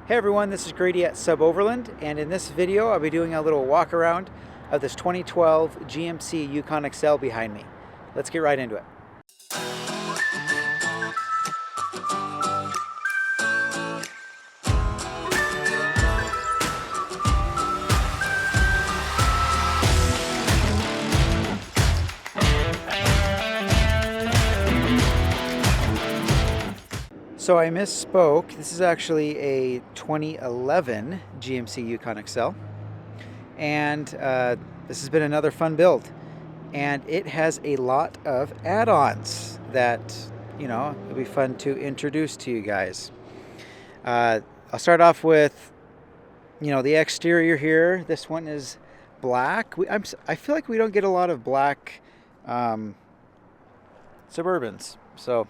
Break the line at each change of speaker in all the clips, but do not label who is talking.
Hey everyone, this is Grady at SUBOVERLAND, and in this video I'll be doing a little walk around of this 2012 GMC YUKON XL behind me. Let's get right into it. So I misspoke. This is actually a 2011 GMC YUKON XL, and this has been another fun build, and it has a lot of add-ons that, you know, it'll be fun to introduce to you guys. I'll start off with, you know, the exterior here. This one is black. I feel like we don't get a lot of black Suburbans, so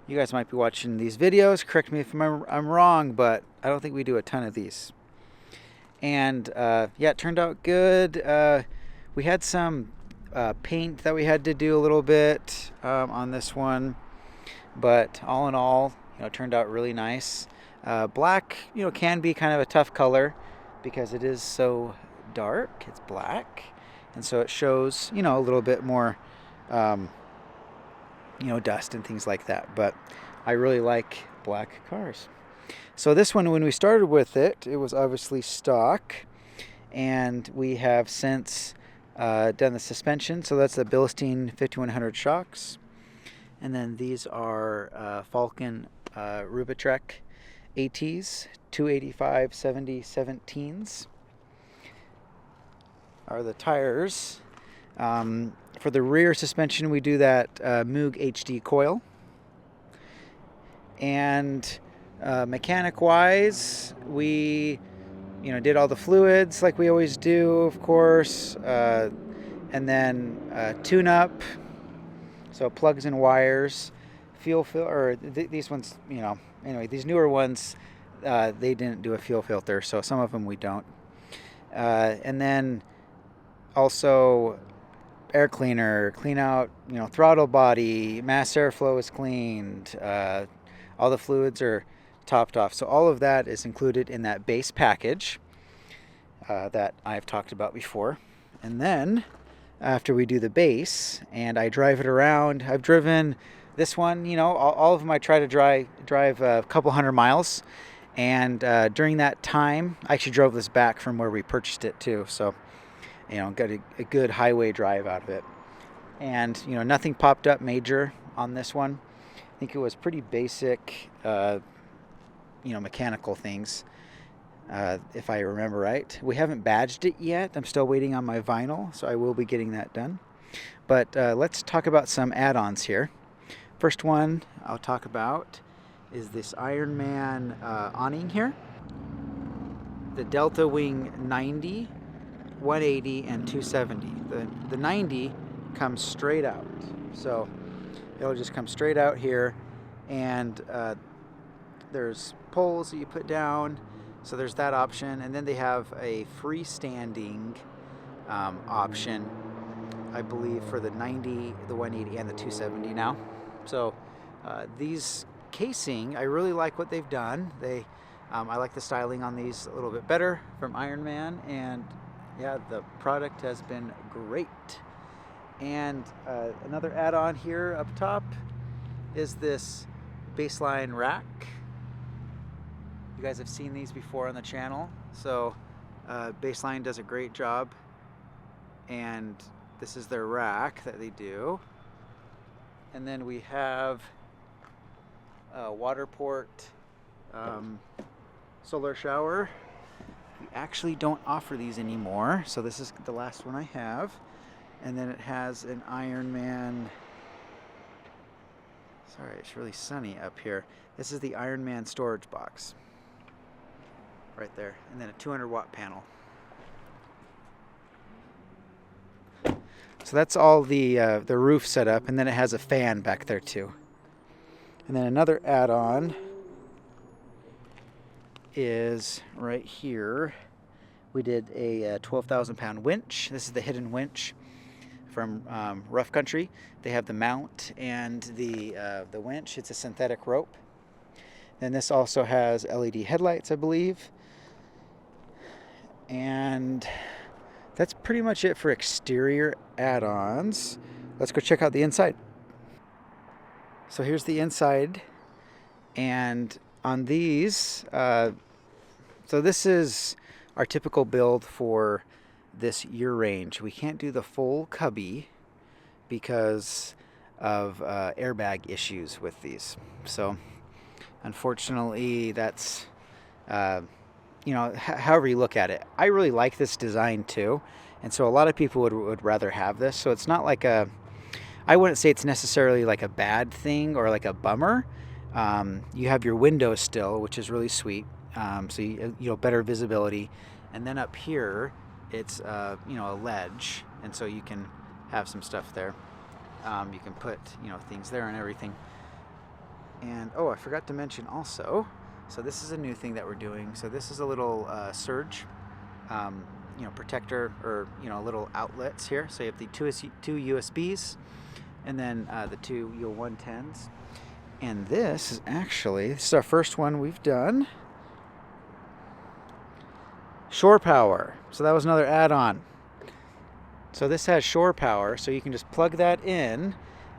you guys might be watching these videos. Correct me if I'm wrong, but I don't think we do a ton of these. And yeah, it turned out good. We had some paint that we had to do a little bit on this one, but all in all, you know, it turned out really nice. Black, you know, can be kind of a tough color because it is so dark. It's black, and so it shows, you know, a little bit more you know, dust and things like that, but I really like black cars. So this one, when we started with it, it was obviously stock, and we have since done the suspension. So that's the Bilstein 5100 shocks, and then these are Falcon Rubitrek ATs 285 70/17s are the tires. For the rear suspension, we do that Moog HD coil. And mechanic-wise, we, you know, did all the fluids like we always do, of course, and then tune-up, so plugs and wires, these ones, you know, anyway, these newer ones, they didn't do a fuel filter, so some of them we don't. And then also air cleaner, clean out, you know, throttle body, mass airflow is cleaned, all the fluids are topped off. So all of that is included in that base package that I've talked about before. And then after we do the base and I drive it around, I've driven this one, you know, all of them I try to drive a couple hundred miles. And during that time, I actually drove this back from where we purchased it too. So, you know, got a good highway drive out of it. And, you know, nothing popped up major on this one. I think it was pretty basic, you know, mechanical things, if I remember right. We haven't badged it yet. I'm still waiting on my vinyl, so I will be getting that done. But let's talk about some add-ons here. First one I'll talk about is this Iron Man awning here. The Delta Wing 90, 180, and 270. The 90 comes straight out, so it'll just come straight out here, and there's poles that you put down, so there's that option. And then they have a freestanding option, I believe, for the 90, the 180, and the 270 now. So these casing, I really like what they've done. I like the styling on these a little bit better from Iron Man, and yeah, the product has been great. And another add-on here up top is this baseline rack. You guys have seen these before on the channel, so Baseline does a great job, and this is their rack that they do. And then we have a water port solar shower. We actually don't offer these anymore, so this is the last one I have. And then it has an Iron Man. Sorry, it's really sunny up here. This is the Iron Man storage box right there, and then a 200-watt panel. So that's all the roof setup, and then it has a fan back there too. And then another add-on is right here. We did a 12,000-pound winch. This is the hidden winch from Rough Country. They have the mount and the winch. It's a synthetic rope. And this also has LED headlights, I believe. And that's pretty much it for exterior add-ons. Let's go check out the inside. So here's the inside. And on these, so this is our typical build for this year range. We can't do the full cubby because of airbag issues with these. So unfortunately, that's you know, however you look at it. I really like this design too, and so a lot of people would rather have this. So it's not like a, I wouldn't say it's necessarily like a bad thing or like a bummer. You have your windows still, which is really sweet. So you know, better visibility, and then up here it's you know, a ledge, and so you can have some stuff there. You can put, you know, things there and everything. And oh, I forgot to mention also, so this is a new thing that we're doing. So this is a little surge, you know, protector, or you know, little outlets here. So you have the two USBs, and then the two 110s. And this is actually, this is our first one we've done. Shore power. So that was another add-on. So this has shore power, so you can just plug that in,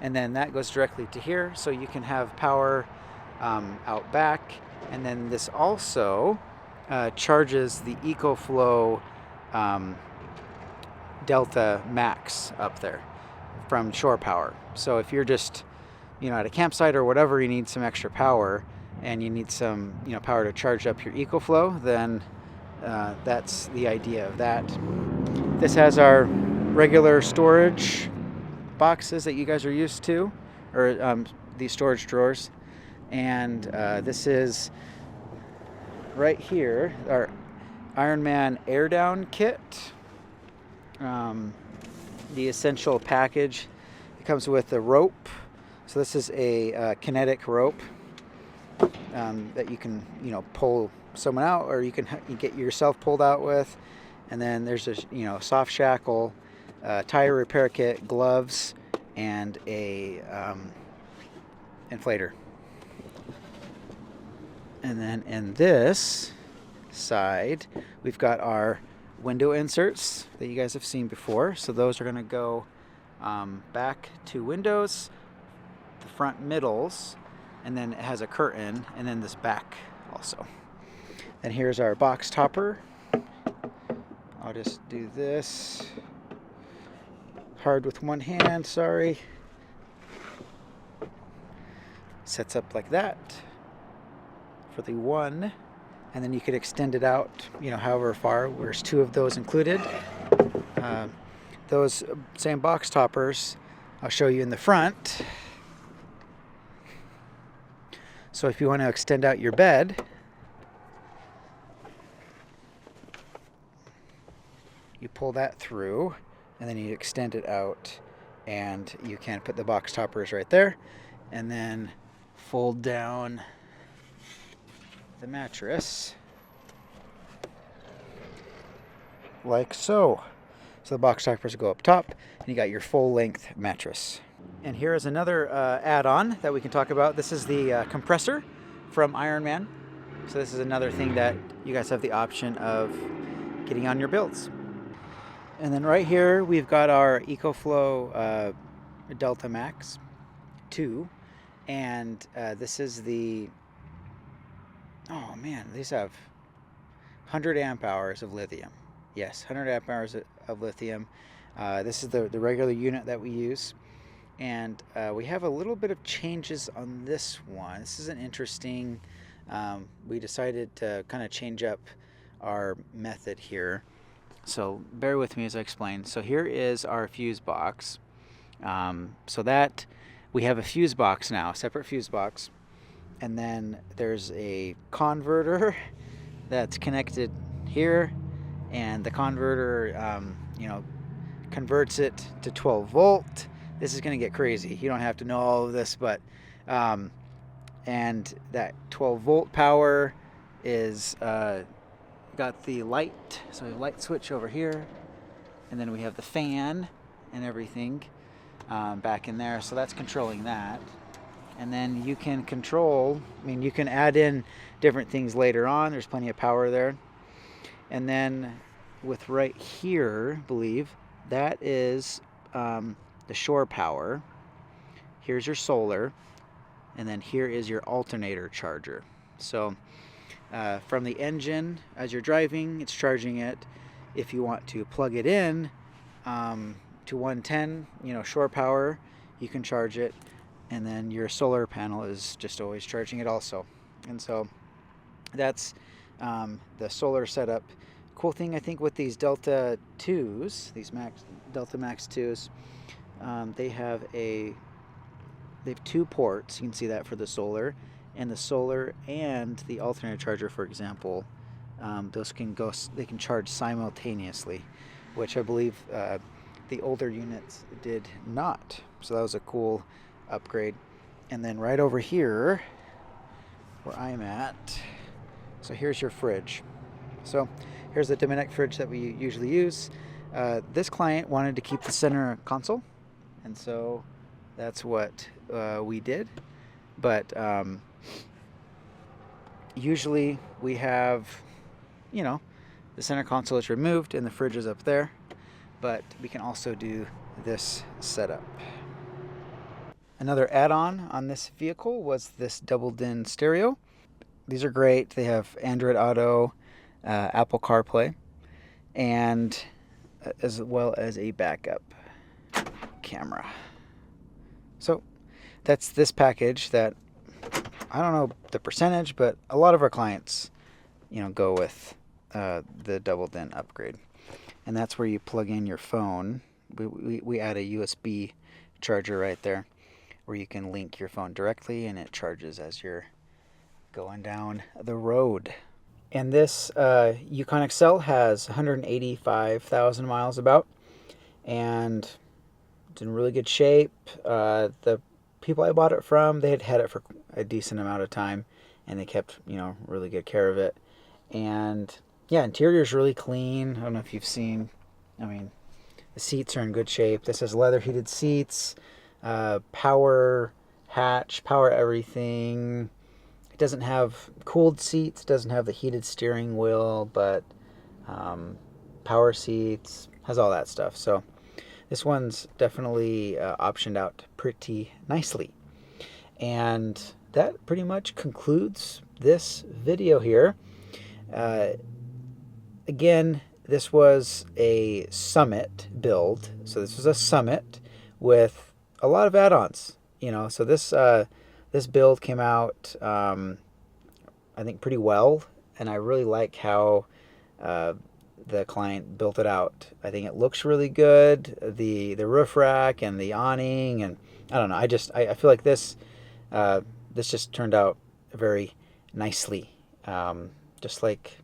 and then that goes directly to here, so you can have power out back. And then this also charges the EcoFlow Delta Max up there from shore power. So if you're just, you know, at a campsite or whatever, you need some extra power, and you need some, you know, power to charge up your EcoFlow, then that's the idea of that. This has our regular storage boxes that you guys are used to, or these storage drawers. And this is right here, our Ironman air down kit. The essential package. It comes with a rope. So this is a kinetic rope that you can, you know, pull someone out, or you can get yourself pulled out with. And then there's a, you know, soft shackle, tire repair kit, gloves, and a inflator. And then in this side, we've got our window inserts that you guys have seen before. So those are going to go back to windows, the front middles, and then it has a curtain, and then this back also. And here's our box topper. I'll just do this hard with one hand, sorry. Sets up like that for the one, and then you could extend it out, you know, however far. There's two of those included. Those same box toppers I'll show you in the front. So if you want to extend out your bed, you pull that through, and then you extend it out, and you can put the box toppers right there, and then fold down the mattress like so. So the box toppers go up top, and you got your full length mattress. And here is another add-on that we can talk about. This is the compressor from Ironman. So this is another thing that you guys have the option of getting on your builds. And then right here we've got our EcoFlow Delta Max 2, and this is the, oh man, these have 100 amp hours of lithium. Yes, 100 amp hours of lithium. This is the regular unit that we use, and we have a little bit of changes on this one. This is an interesting, we decided to kind of change up our method here. So bear with me as I explain. So here is our fuse box. So that we have a fuse box now, a separate fuse box. And then there's a converter that's connected here. And the converter, you know, converts it to 12 volt. This is going to get crazy. You don't have to know all of this, but, and that 12 volt power is, got the light, so we have a light switch over here, and then we have the fan and everything back in there, so that's controlling that. And then you can control, I mean, you can add in different things later on. There's plenty of power there. And then with right here, I believe, that is the shore power. Here's your solar. And then here is your alternator charger. So from the engine, as you're driving, it's charging it. If you want to plug it in to 110, shore power, you can charge it. And then your solar panel is just always charging it also. And so that's the solar setup. Cool thing I think with these Delta 2s, these Delta Max 2s, they have 2 ports. You can see that for the solar. And the solar and the alternator charger, for example, they can charge simultaneously, which I believe the older units did not. So that was a cool upgrade. And then right over here where I'm at, so here's your fridge. So here's the Dominic fridge that we usually use. This client wanted to keep the center console, and so that's what we did. But usually we have, the center console is removed and the fridge is up there, but we can also do this setup. Another add-on on this vehicle was this double-din stereo. These are great. They have Android Auto, Apple CarPlay, and as well as a backup camera. So that's this package that, I don't know the percentage, but a lot of our clients, go with the double-din upgrade. And that's where you plug in your phone. We add a USB charger right there, where you can link your phone directly and it charges as you're going down the road. And this YUKON XL has 185,000 miles about, and it's in really good shape. The people I bought it from, they had it for a decent amount of time, and they kept, really good care of it. And yeah, interior is really clean. I don't know if you've seen, the seats are in good shape. This has leather heated seats, power hatch, power everything. It doesn't have cooled seats, doesn't have the heated steering wheel, but power seats, has all that stuff. So this one's definitely optioned out pretty nicely. And that pretty much concludes this video here. Again, this was a Summit build. So this was a Summit with a lot of add-ons. So this build came out, I think, pretty well, and I really like how the client built it out. I think it looks really good. The roof rack and the awning, and I don't know. I feel like this just turned out very nicely, just like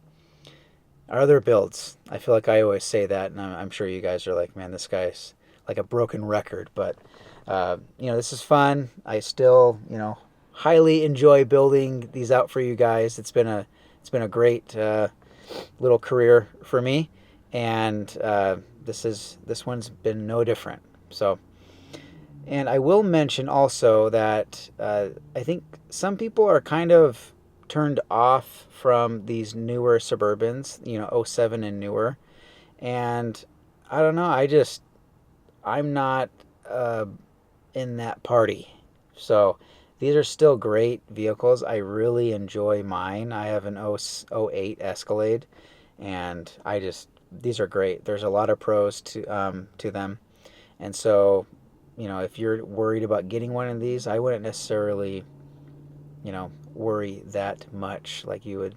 our other builds. I feel like I always say that, and I'm sure you guys are like, man, this guy's like a broken record, but this is fun. I still, highly enjoy building these out for you guys. It's been a great little career for me, and this one's been no different. So, and I will mention also that I think some people are kind of turned off from these newer Suburbans, 07 and newer, and I don't know. I'm not in that party. So these are still great vehicles. I really enjoy mine. I have an 08 Escalade, and these are great. There's a lot of pros to them. And so, if you're worried about getting one of these, I wouldn't necessarily, worry that much like you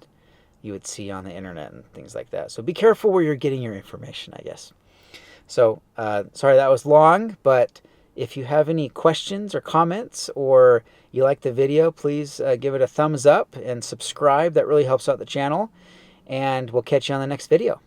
would see on the internet and things like that. So be careful where you're getting your information, I guess. So, sorry that was long, but if you have any questions or comments, or you like the video, please give it a thumbs up and subscribe. That really helps out the channel. And we'll catch you on the next video.